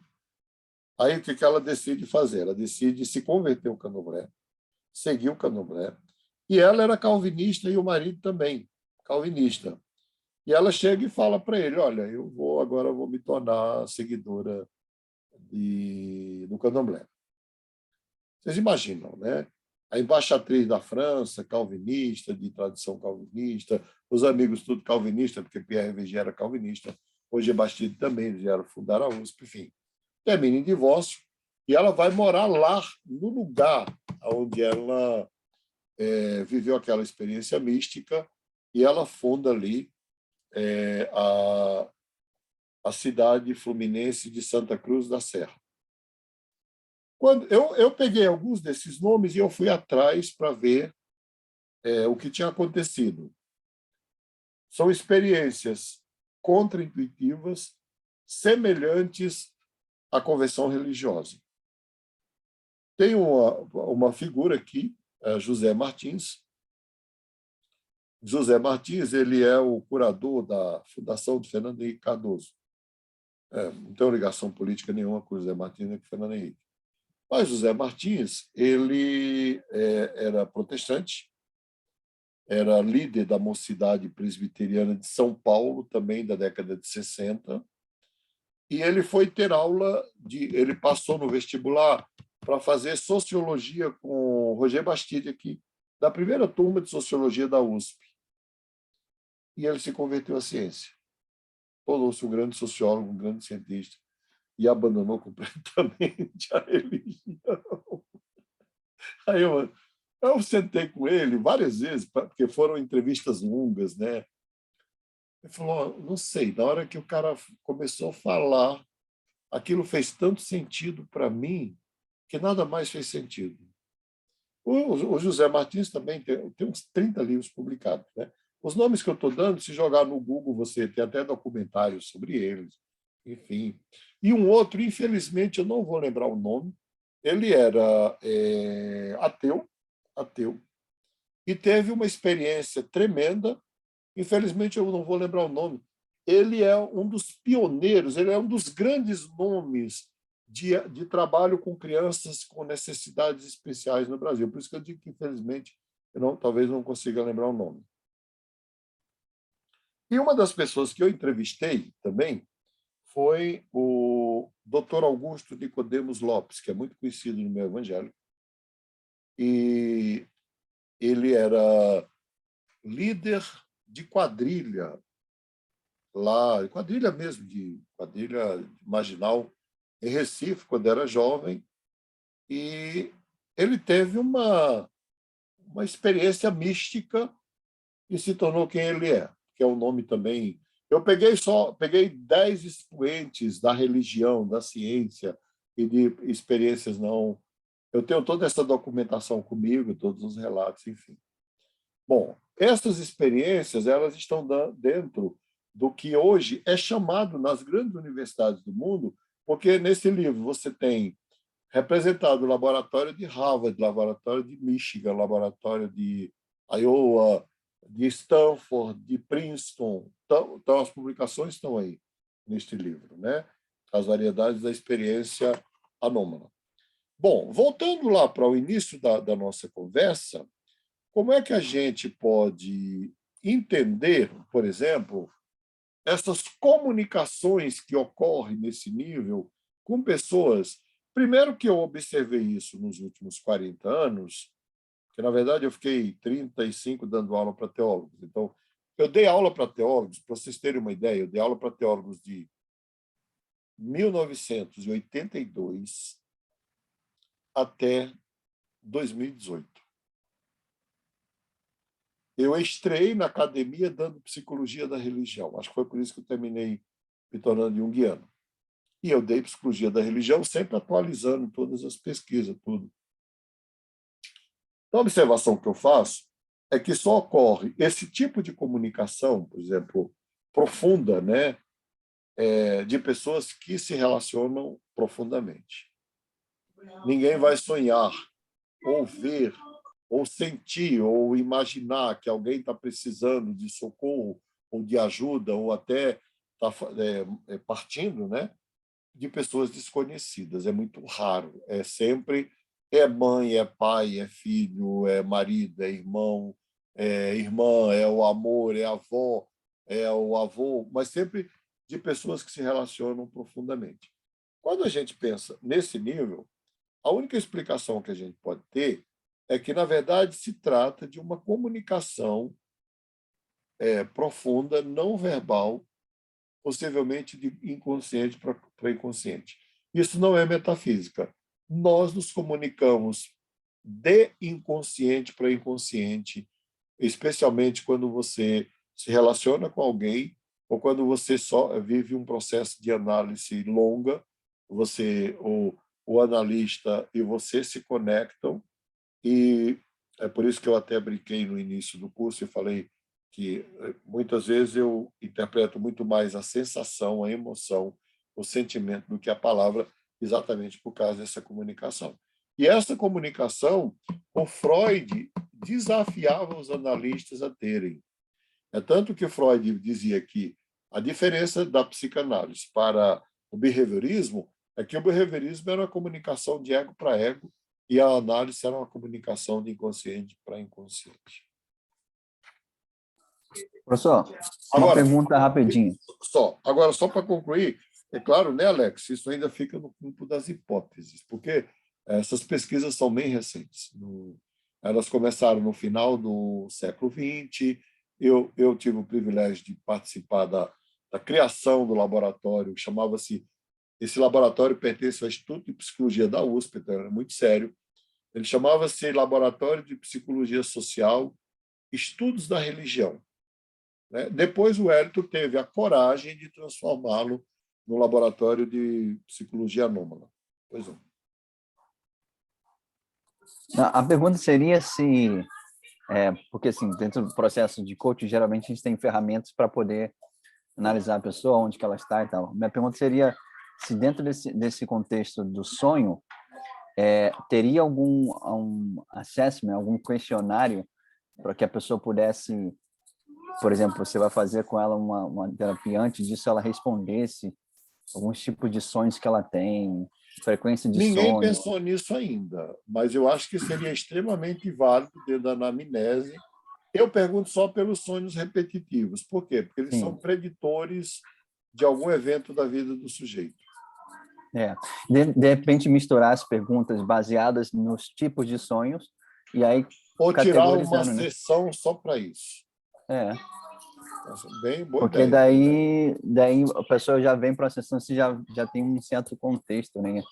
aí o que ela decide fazer? Ela decide se converter ao candomblé, seguir o candomblé, e ela era calvinista e o marido também, calvinista. E ela chega e fala para ele, olha, agora vou me tornar seguidora do candomblé. Vocês imaginam, né? A embaixatriz da França, calvinista, de tradição calvinista, os amigos tudo calvinista, porque Pierre Verger era calvinista, hoje Bastide também, eles fundaram a USP, enfim. Termina em divórcio e ela vai morar lá, no lugar onde ela viveu aquela experiência mística, e ela funda ali a cidade fluminense de Santa Cruz da Serra. Quando eu peguei alguns desses nomes e eu fui atrás para ver o que tinha acontecido. São experiências contraintuitivas semelhantes à conversão religiosa. Tem uma figura aqui, José Martins. José Martins, ele é o curador da Fundação de Fernando Henrique Cardoso. Não tem ligação política nenhuma com José Martins nem com Fernando Henrique. Mas José Martins, ele era protestante, era líder da Mocidade Presbiteriana de São Paulo, também da década de 60, e ele foi ter aula ele passou no vestibular para fazer sociologia com o Roger Bastide aqui, da primeira turma de sociologia da USP. E ele se converteu à ciência. Tornou-se um grande sociólogo, um grande cientista, e abandonou completamente a religião. Aí eu sentei com ele várias vezes, porque foram entrevistas longas, né? Ele falou, não sei, na hora que o cara começou a falar, aquilo fez tanto sentido para mim que nada mais fez sentido. O José Martins também tem uns 30 livros publicados, né? Os nomes que eu estou dando, se jogar no Google, você tem até documentários sobre eles, enfim. E um outro, infelizmente, eu não vou lembrar o nome, ele era ateu, e teve uma experiência tremenda, infelizmente eu não vou lembrar o nome, ele é um dos pioneiros, ele é um dos grandes nomes de trabalho com crianças com necessidades especiais no Brasil. Por isso que eu digo que, infelizmente, talvez não consiga lembrar o nome. E uma das pessoas que eu entrevistei também foi o Dr. Augusto Nicodemos Lopes, que é muito conhecido no meio evangélico. E ele era líder de quadrilha, lá, quadrilha mesmo, de quadrilha marginal, em Recife, quando era jovem, e ele teve uma experiência mística e se tornou quem ele é, que é o nome também. Eu peguei 10 expoentes da religião, da ciência e de experiências não. Eu tenho toda essa documentação comigo, todos os relatos, enfim. Bom, essas experiências elas estão dentro do que hoje é chamado nas grandes universidades do mundo, porque nesse livro você tem representado o laboratório de Harvard, laboratório de Michigan, laboratório de Iowa, de Stanford, de Princeton. Então as publicações estão aí neste livro, né? As variedades da experiência anômala. Bom, voltando lá para o início da nossa conversa, como é que a gente pode entender, por exemplo, essas comunicações que ocorrem nesse nível com pessoas. Primeiro que eu observei isso nos últimos 40 anos, que, na verdade, eu fiquei 35 dando aula para teólogos. Então, eu dei aula para teólogos, para vocês terem uma ideia, eu dei aula para teólogos de 1982 até 2018. Eu estrei na academia dando psicologia da religião. Acho que foi por isso que eu terminei me tornando junguiano. E eu dei psicologia da religião, sempre atualizando todas as pesquisas, tudo. Então, a observação que eu faço é que só ocorre esse tipo de comunicação, por exemplo, profunda, né, de pessoas que se relacionam profundamente. Ninguém vai sonhar, ou ver, ou sentir, ou imaginar que alguém está precisando de socorro, ou de ajuda, ou até está partindo, né, de pessoas desconhecidas. É muito raro. É sempre mãe, é pai, é filho, é marido, é irmão, é irmã, é o amor, é a avó, é o avô, mas sempre de pessoas que se relacionam profundamente. Quando a gente pensa nesse nível, a única explicação que a gente pode ter é que, na verdade, se trata de uma comunicação profunda, não verbal, possivelmente de inconsciente para inconsciente. Isso não é metafísica. Nós nos comunicamos de inconsciente para inconsciente, especialmente quando você se relaciona com alguém ou quando você só vive um processo de análise longa, você, o analista e você se conectam, e é por isso que eu até brinquei no início do curso e falei que muitas vezes eu interpreto muito mais a sensação, a emoção, o sentimento do que a palavra, exatamente por causa dessa comunicação. E essa comunicação, o Freud desafiava os analistas a terem. É tanto que Freud dizia que a diferença da psicanálise para o behaviorismo é que o behaviorismo era uma comunicação de ego para ego e a análise era uma comunicação de inconsciente para inconsciente. Professor, uma pergunta rapidinho. Agora, só para concluir, é claro, né, Alex, isso ainda fica no campo das hipóteses, porque Essas pesquisas são bem recentes. Elas começaram no final do século XX. Eu tive o privilégio de participar da criação do laboratório, que chamava-se... Esse laboratório pertence ao Instituto de Psicologia da USP, então era muito sério. Ele chamava-se Laboratório de Psicologia Social, Estudos da Religião. Né? Depois o Hélito teve a coragem de transformá-lo no Laboratório de Psicologia Anômala. Pois é. A pergunta seria se... porque, assim, dentro do processo de coaching, geralmente a gente tem ferramentas para poder analisar a pessoa, onde que ela está e tal. Minha pergunta seria se dentro desse contexto do sonho, teria algum assessment, algum questionário para que a pessoa pudesse, por exemplo, você vai fazer com ela uma terapia, antes disso ela respondesse alguns tipos de sonhos que ela tem, frequência de Ninguém sonho. pensou nisso ainda, mas eu acho que seria extremamente válido dentro da anamnese. Eu pergunto só pelos sonhos repetitivos. Por quê? Porque eles Sim. são preditores de algum evento da vida do sujeito. De repente, misturar as perguntas baseadas nos tipos de sonhos e aí Ou tirar uma categorizando, né? sessão só para isso. Nossa, bem boa porque ideia. daí a pessoa já vem para a sessão, se já tem um certo contexto, né?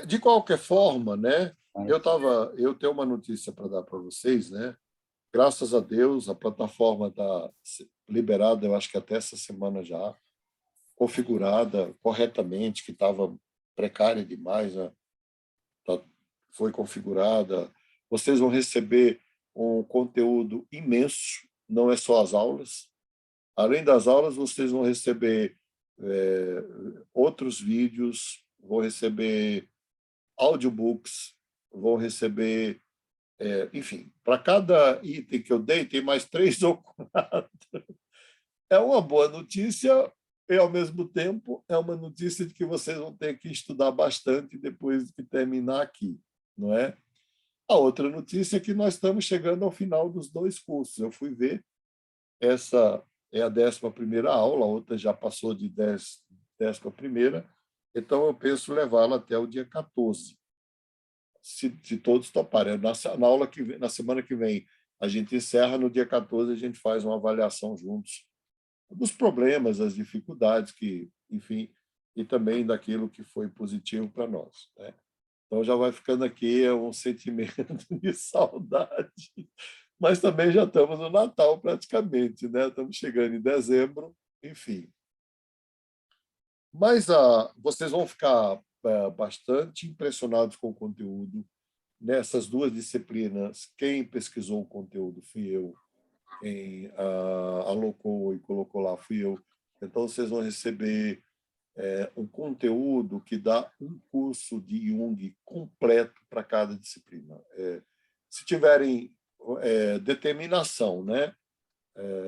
De qualquer forma, né? Eu tenho uma notícia para dar para vocês, né? Graças a Deus, a plataforma está liberada, eu acho que até essa semana já, configurada corretamente, que estava precária demais, né? Foi configurada. Vocês vão receber um conteúdo imenso, não é só as aulas. Além das aulas, vocês vão receber outros vídeos, vão receber audiobooks, vão receber... enfim, para cada item que eu dei, tem mais 3 ou 4. É uma boa notícia e, ao mesmo tempo, é uma notícia de que vocês vão ter que estudar bastante depois que terminar aqui, não é? A outra notícia é que nós estamos chegando ao final dos 2 cursos. Eu fui ver, essa é a 11ª aula, a outra já passou de 11ª, então eu penso levá-la até o dia 14. Se todos toparem. Na aula que vem, na semana que vem, a gente encerra, no dia 14 a gente faz uma avaliação juntos dos problemas, das dificuldades, enfim, e também daquilo que foi positivo para nós, né? Então já vai ficando aqui um sentimento de saudade, mas também já estamos no Natal praticamente, né? Estamos chegando em dezembro, enfim. Mas vocês vão ficar bastante impressionados com o conteúdo. Nessas 2 disciplinas, quem pesquisou o conteúdo fui eu, quem alocou e colocou lá fui eu. Então, vocês vão receber um conteúdo que dá um curso de Jung completo para cada disciplina. Se tiverem determinação, né?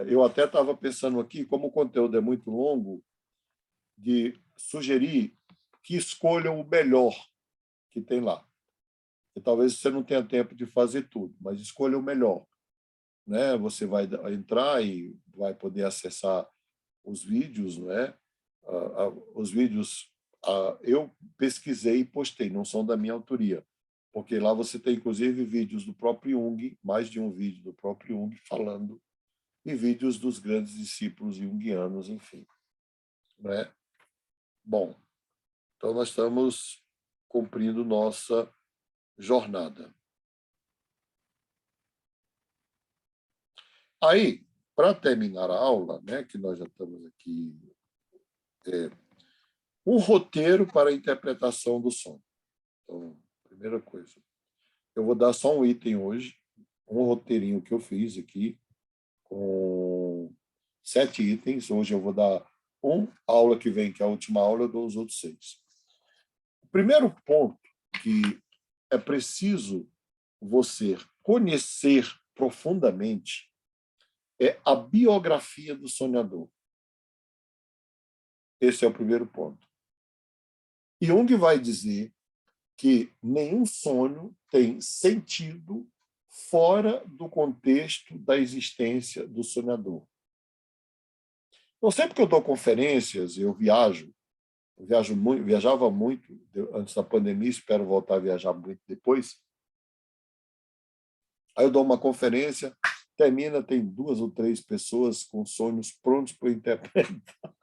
Eu até estava pensando aqui, como o conteúdo é muito longo, de sugerir que escolham o melhor que tem lá. E talvez você não tenha tempo de fazer tudo, mas escolha o melhor, né? Você vai entrar e vai poder acessar os vídeos, não é? Os vídeos eu pesquisei e postei, não são da minha autoria, porque lá você tem inclusive vídeos do próprio Jung, mais de um vídeo do próprio Jung falando, e vídeos dos grandes discípulos junguianos, enfim, não é? Bom, então nós estamos cumprindo nossa jornada. Aí, para terminar a aula, né, que nós já estamos aqui, um roteiro para a interpretação do som. Então, primeira coisa, eu vou dar só um item hoje, um roteirinho que eu fiz aqui, com 7 itens. Hoje eu vou dar a aula que vem, que é a última aula, eu dou os outros 6. O primeiro ponto que é preciso você conhecer profundamente é a biografia do sonhador. Esse é o primeiro ponto. Jung vai dizer que nenhum sonho tem sentido fora do contexto da existência do sonhador. Então, sempre que eu dou conferências, eu viajo, Eu viajava muito antes da pandemia, espero voltar a viajar muito depois. Aí eu dou uma conferência, termina, tem 2 ou 3 pessoas com sonhos prontos para interpretar.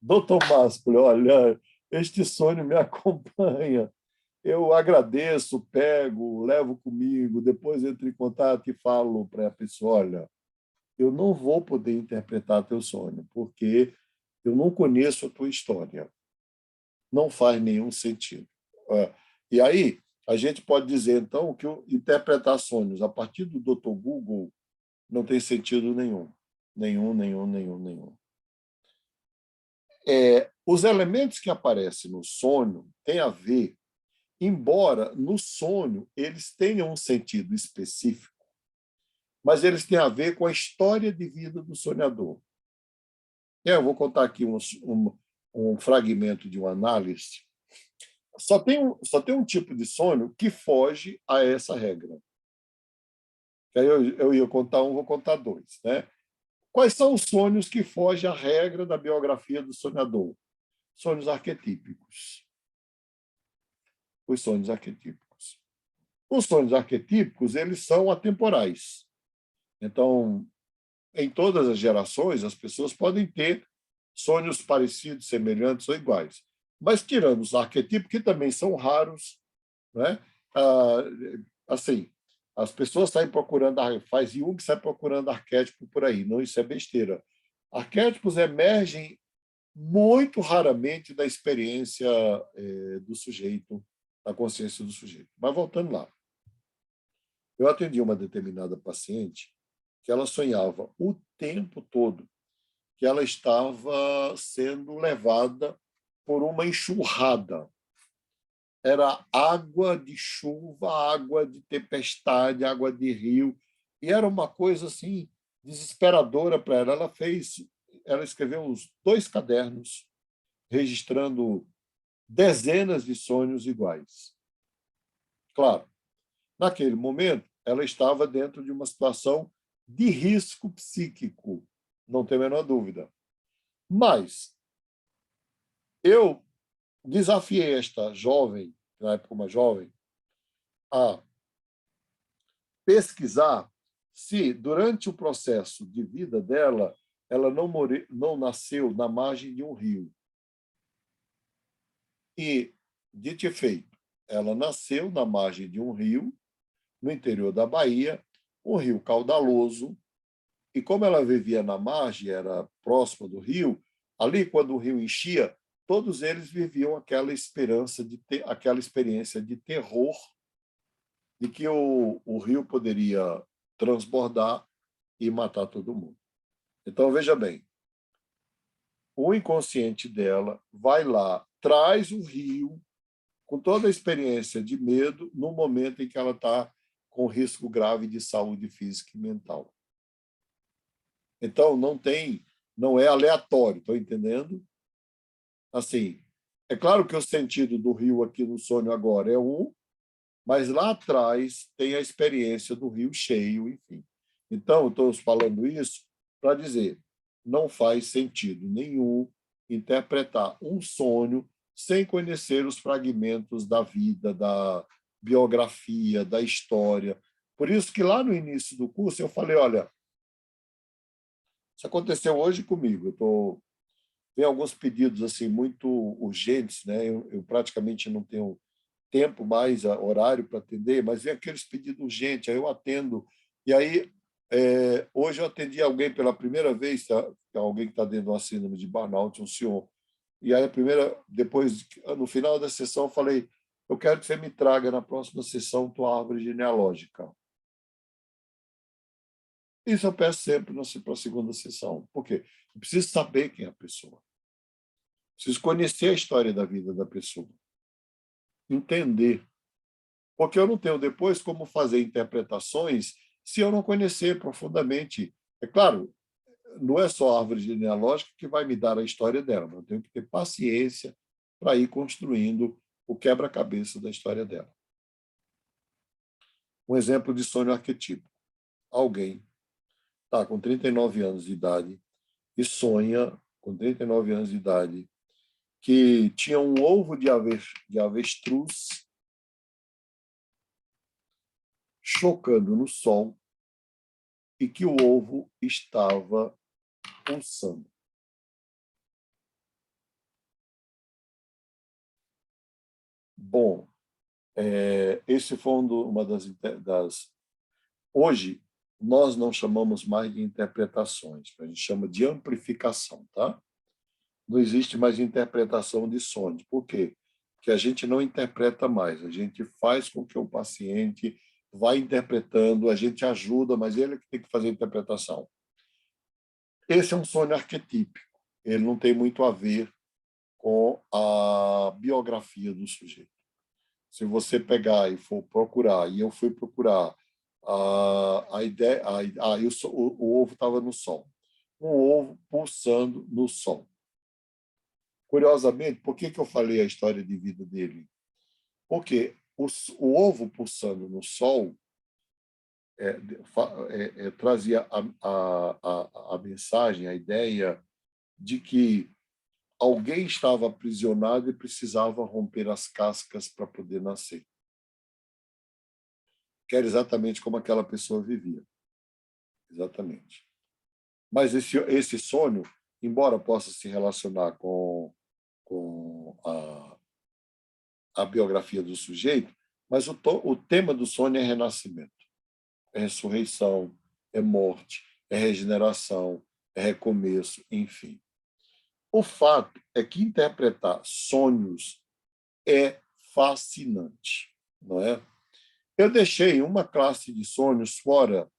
Doutor Másculo, olha, este sonho me acompanha. Eu agradeço, pego, levo comigo, depois entro em contato e falo para a pessoa, olha, eu não vou poder interpretar teu sonho, porque eu não conheço a tua história. Não faz nenhum sentido. E aí, a gente pode dizer, então, que interpretar sonhos a partir do Dr. Google não tem sentido nenhum. Nenhum. Os elementos que aparecem no sonho têm a ver, embora no sonho eles tenham um sentido específico, mas eles têm a ver com a história de vida do sonhador. Eu vou contar aqui um fragmento de uma análise. Só tem um tipo de sonho que foge a essa regra. Aí eu ia contar um, vou contar 2. Né? Quais são os sonhos que fogem à regra da biografia do sonhador? Sonhos arquetípicos. Os sonhos arquetípicos. Os sonhos arquetípicos, eles são atemporais. Então, em todas as gerações, as pessoas podem ter sonhos parecidos, semelhantes ou iguais. Mas, tirando os arquetípicos, que também são raros, né? Assim, as pessoas saem procurando, faz Jung sai procurando arquétipo por aí. Não, isso é besteira. Arquétipos emergem muito raramente da experiência do sujeito, da consciência do sujeito. Mas voltando lá. Eu atendi uma determinada paciente que ela sonhava o tempo todo que ela estava sendo levada por uma enxurrada. Era água de chuva, água de tempestade, água de rio, e era uma coisa assim desesperadora para ela. Ela escreveu uns 2 cadernos registrando dezenas de sonhos iguais. Claro, naquele momento ela estava dentro de uma situação de risco psíquico, não tem a menor dúvida. Mas eu desafiei esta jovem, na época uma jovem, a pesquisar se, durante o processo de vida dela, ela não nasceu na margem de um rio. E, dito e feito, ela nasceu na margem de um rio, no interior da Bahia, um rio caudaloso, e como ela vivia na margem, era próxima do rio, ali, quando o rio enchia, todos eles viviam aquela experiência de terror de que o rio poderia transbordar e matar todo mundo. Então, veja bem, o inconsciente dela vai lá, traz o rio com toda a experiência de medo no momento em que ela está com risco grave de saúde física e mental. Então, não é aleatório, estão entendendo? Assim, é claro que o sentido do rio aqui no sonho agora é um, mas lá atrás tem a experiência do rio cheio, enfim. Então, estou falando isso para dizer, não faz sentido nenhum interpretar um sonho sem conhecer os fragmentos da vida, da biografia, da história. Por isso que lá no início do curso eu falei, olha, isso aconteceu hoje comigo. Tem alguns pedidos assim muito urgentes, né? Eu praticamente não tenho tempo mais, horário para atender, mas vem aqueles pedidos urgentes, aí eu atendo. E aí, hoje eu atendi alguém pela primeira vez, alguém que está dentro de uma síndrome de burnout, um senhor. E aí, depois, no final da sessão, eu falei, eu quero que você me traga na próxima sessão tua árvore genealógica. Isso eu peço sempre para a segunda sessão. Por quê? Eu preciso saber quem é a pessoa. Preciso conhecer a história da vida da pessoa. Entender. Porque eu não tenho depois como fazer interpretações se eu não conhecer profundamente. É claro, não é só a árvore genealógica que vai me dar a história dela, mas eu tenho que ter paciência para ir construindo o quebra-cabeça da história dela. Um exemplo de sonho arquetípico. Alguém está com 39 anos de idade e sonha com 39 anos de idade, que tinha um ovo de avestruz chocando no sol e que o ovo estava pulsando. Bom, esse foi uma das... Hoje, nós não chamamos mais de interpretações, a gente chama de amplificação, tá? Não existe mais interpretação de sonhos. Por quê? Porque a gente não interpreta mais, a gente faz com que o paciente vá interpretando, a gente ajuda, mas ele é que tem que fazer a interpretação. Esse é um sonho arquetípico, ele não tem muito a ver com a biografia do sujeito. Se você pegar e for procurar, e eu fui procurar, a ideia, o ovo estava no sol. Um ovo pulsando no sol. Curiosamente, por que eu falei a história de vida dele? Porque o ovo pulsando no sol trazia a mensagem, a ideia de que alguém estava aprisionado e precisava romper as cascas para poder nascer. Que era exatamente como aquela pessoa vivia. Exatamente. Mas esse sonho, embora possa se relacionar com a biografia do sujeito, mas o tema do sonho é renascimento, é ressurreição, é morte, é regeneração, é recomeço, enfim. O fato é que interpretar sonhos é fascinante, não é? Eu deixei uma classe de sonhos fora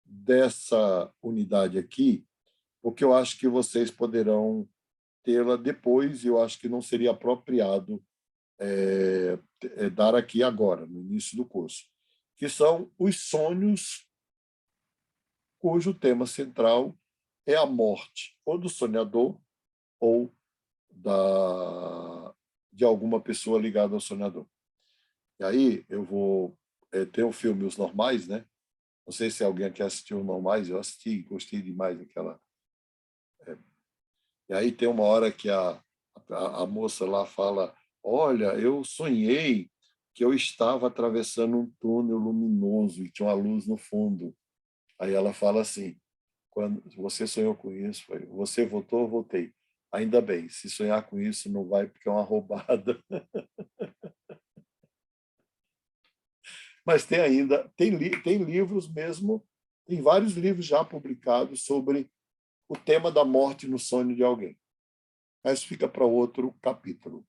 dessa unidade aqui, porque eu acho que vocês poderão tê-la depois, e eu acho que não seria apropriado dar aqui agora, no início do curso, que são os sonhos cujo tema central é a morte, ou do sonhador, ou de alguma pessoa ligada ao sonhador. E aí eu vou ter o filme Os Normais, né? Não sei se alguém aqui assistiu Os Normais, eu assisti, gostei demais daquela. E aí tem uma hora que a moça lá fala: olha, eu sonhei que eu estava atravessando um túnel luminoso e tinha uma luz no fundo. Aí ela fala assim: quando você sonhou com isso, você votou, eu votei. Ainda bem, se sonhar com isso não vai porque é uma roubada. Mas tem livros mesmo, tem vários livros já publicados sobre o tema da morte no sonho de alguém. Mas fica para outro capítulo.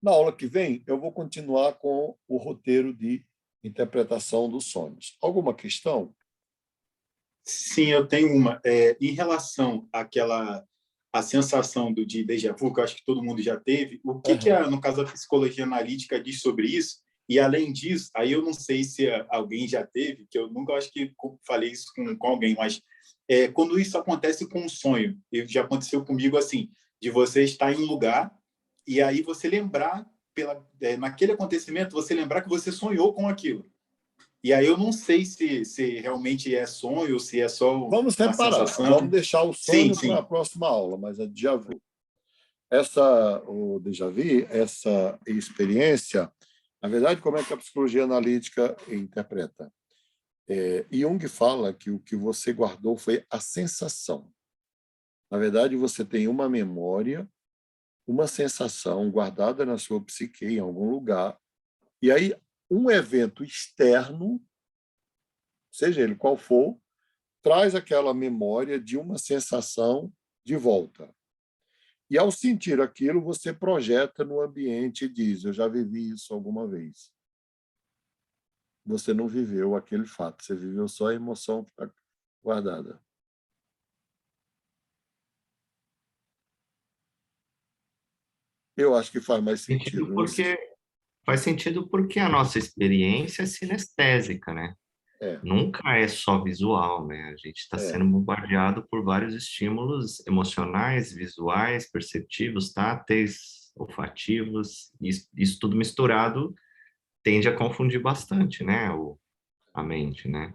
Na aula que vem, eu vou continuar com o roteiro de interpretação dos sonhos. Alguma questão? Sim, eu tenho uma. Em relação à sensação de déjà vu, que eu acho que todo mundo já teve, o que, no caso, a psicologia analítica diz sobre isso? E, além disso, aí eu não sei se alguém já teve, que eu nunca acho que falei isso com alguém, mas quando isso acontece com um sonho, já aconteceu comigo assim, de você estar em um lugar e aí você lembrar, naquele acontecimento, você lembrar que você sonhou com aquilo. E aí eu não sei se realmente é sonho ou se é só Vamos uma separar, sensação. vamos deixar o sonho Sim. para a próxima aula, mas a déjà vu. O déjà vu, essa experiência, na verdade, como é que a psicologia analítica interpreta? Jung fala que o que você guardou foi a sensação. Na verdade, você tem uma memória, uma sensação guardada na sua psique, em algum lugar, e aí um evento externo, seja ele qual for, traz aquela memória de uma sensação de volta. E, ao sentir aquilo, você projeta no ambiente e diz: eu já vivi isso alguma vez. Você não viveu aquele fato, você viveu só a emoção que está guardada. Eu acho que faz mais sentido. Faz sentido porque a nossa experiência é sinestésica, né? Nunca é só visual, né? A gente está sendo bombardeado por vários estímulos emocionais, visuais, perceptivos, táteis, olfativos. Isso tudo misturado tende a confundir bastante, né? A mente, né?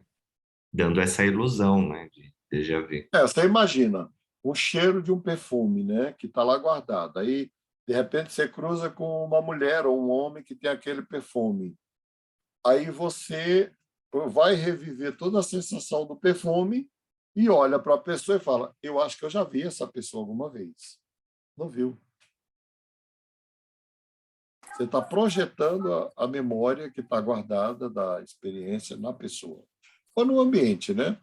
Dando essa ilusão, né? De déjà vu. Você imagina um cheiro de um perfume, né, que está lá guardado. Aí, de repente, você cruza com uma mulher ou um homem que tem aquele perfume. Aí você vai reviver toda a sensação do perfume e olha para a pessoa e fala: eu acho que eu já vi essa pessoa alguma vez. Não viu. Você está projetando a memória que está guardada da experiência na pessoa. Ou no ambiente, né?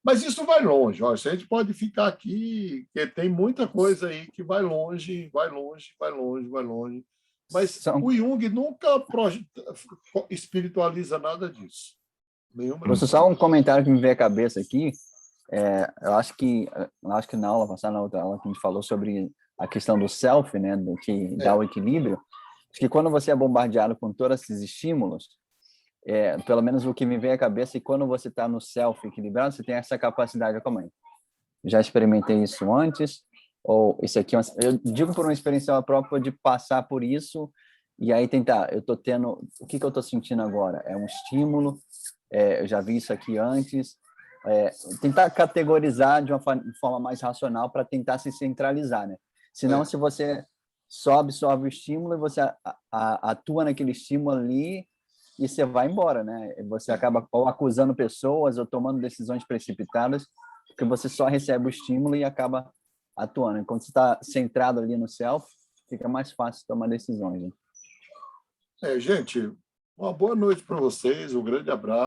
Mas isso vai longe. Ó, a gente pode ficar aqui, porque tem muita coisa aí que vai longe, vai longe, vai longe, vai longe. Mas o Jung nunca espiritualiza nada disso. Só um comentário que me veio à cabeça aqui. Eu acho que na aula passada, na outra aula, que a gente falou sobre a questão do self, né, do que dá o equilíbrio. Acho que quando você é bombardeado com todos esses estímulos, pelo menos o que me vem à cabeça, e quando você está no self equilibrado, você tem essa capacidade, como já experimentei isso antes, ou isso aqui, eu digo por uma experiência própria de passar por isso, e aí tentar, eu estou tendo, o que eu estou sentindo agora? É um estímulo, eu já vi isso aqui antes, tentar categorizar de uma forma mais racional para tentar se centralizar, né? Senão, se você só absorve o estímulo e você atua naquele estímulo ali e você vai embora, né? Você acaba ou acusando pessoas ou tomando decisões precipitadas porque você só recebe o estímulo e acaba atuando. Quando você está centrado ali no self, fica mais fácil tomar decisões, né? Gente, uma boa noite para vocês, um grande abraço.